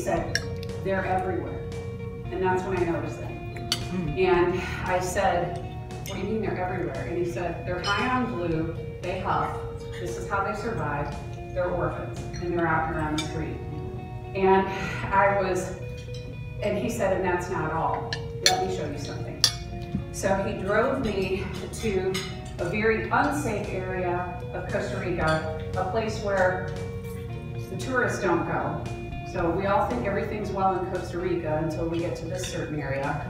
said, they're everywhere. And that's when I noticed it. And I said, what do you mean they're everywhere? And he said, they're high on glue, they huff, this is how they survive, they're orphans, and they're out here on the street. And and he said, and that's not all. Let me show you something. So he drove me to a very unsafe area of Costa Rica, a place where the tourists don't go. So we all think everything's well in Costa Rica until we get to this certain area.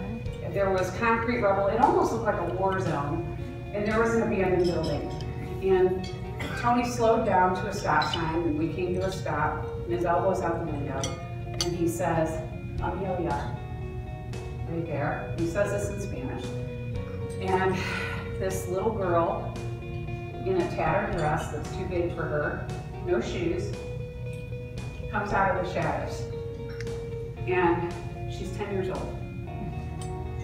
There was concrete rubble. It almost looked like a war zone. And there was an abandoned building. And Tony slowed down to a stop sign, and we came to a stop, and his elbow's out the window. And he says, Amelia, right there. He says this in Spanish. And this little girl in a tattered dress that's too big for her, no shoes, comes out of the shadows. And she's 10 years old.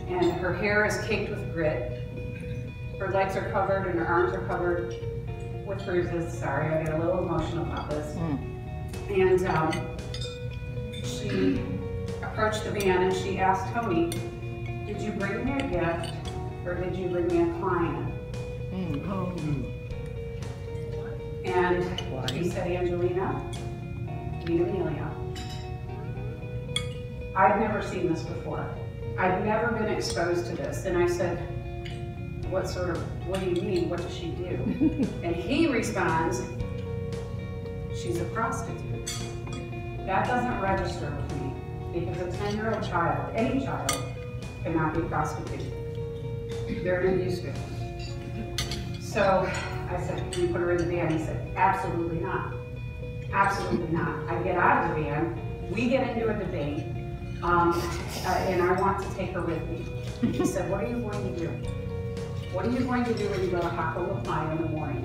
And her hair is caked with grit. Her legs are covered and her arms are covered with bruises. Sorry, I get a little emotional about this. And she approached the van and she asked Tony, did you bring me a gift or did you bring me a client? And he said, Angelina, meet Amelia. I'd never seen this before. I'd never been exposed to this. And I said, what do you mean? What does she do? And he responds, she's a prostitute. That doesn't register with me because a 10-year-old child, any child, cannot be prostituted. They're an abuse victim. So I said, can you put her in the van? He said, absolutely not. Absolutely not. I get out of the van, we get into a debate, and I want to take her with me. He said, what are you going to do? What are you going to do when you go to Jaco La Playa in the morning?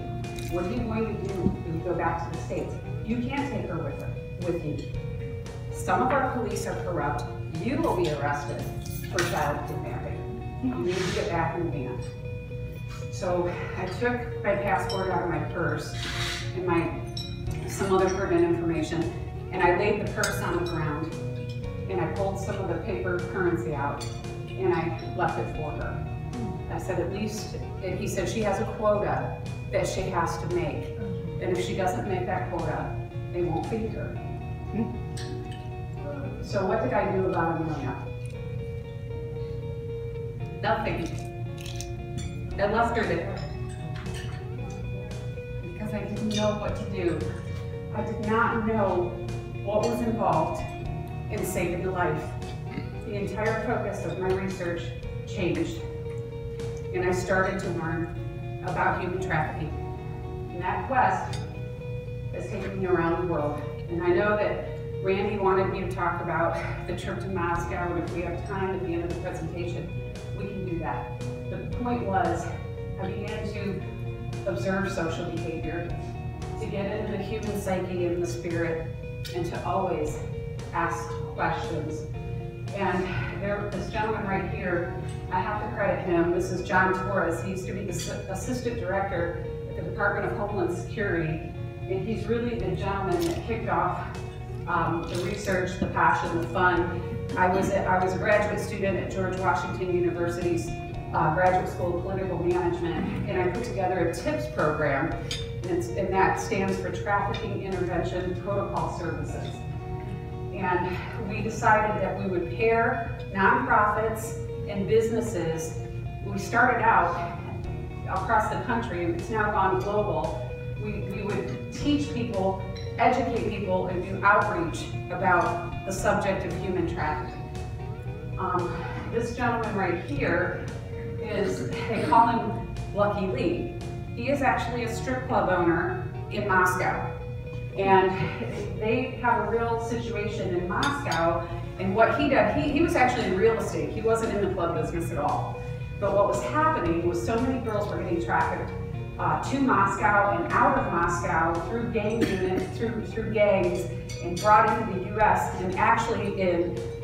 What are you going to do when you go back to the States? You can't take her with you. Some of our police are corrupt. You will be arrested for child kidnapping. You need to get back in the van. So I took my passport out of my purse and some other pertinent information, and I laid the purse on the ground, and I pulled some of the paper currency out, and I left it for her. I said, at least, and he said she has a quota that she has to make, and if she doesn't make that quota, they won't feed her. So what did I do about Amelia? Nothing. I left her there because I didn't know what to do. I did not know what was involved in saving a life. The entire focus of my research changed, and I started to learn about human trafficking. And that quest has taken me around the world. And I know that Randy wanted me to talk about the trip to Moscow, and if we have time at the end of the presentation, we can do that. The point was, I began to observe social behavior, to get into the human psyche and the spirit, and to always ask questions. And this gentleman right here, I have to credit him. This is John Torres. He used to be the assistant director at the Department of Homeland Security, and he's really the gentleman that kicked off the research, the passion, the fun. I was a graduate student at George Washington University's Graduate School of Political Management, and I put together a TIPS program, and that stands for Trafficking Intervention Protocol Services. And we decided that we would pair nonprofits and businesses. We started out across the country, and it's now gone global. We would teach people, educate people, and do outreach about the subject of human trafficking. This gentleman right here they call him Lucky Lee. He is actually a strip club owner in Moscow. And they have a real situation in Moscow, and what he did, he was actually in real estate. He wasn't in the club business at all. But what was happening was so many girls were getting trafficked to Moscow and out of Moscow through gang units, through gangs, and brought into the US, and actually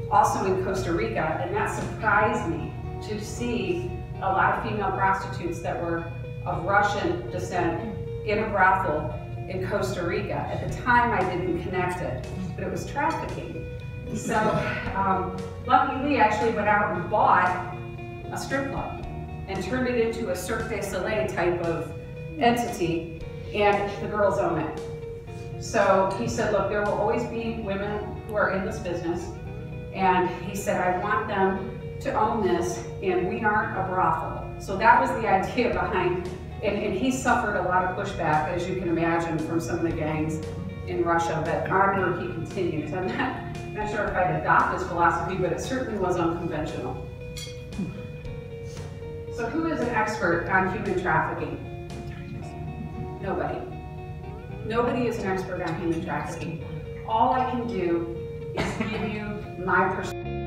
also in Costa Rica. And that surprised me to see a lot of female prostitutes that were of Russian descent in a brothel in Costa Rica. At the time, I didn't connect it, but it was trafficking. So Lucky Lee actually went out and bought a strip club and turned it into a Cirque du Soleil type of entity, and the girls own it. So he said, look, there will always be women who are in this business, and he said, I want them to own this, and we aren't a brothel. So that was the idea behind, and he suffered a lot of pushback, as you can imagine, from some of the gangs in Russia, but onward he continued. So I'm not sure if I'd adopt his philosophy, but it certainly was unconventional. So who is an expert on human trafficking? Nobody. Nobody is an expert on human trafficking. All I can do is give you my perspective.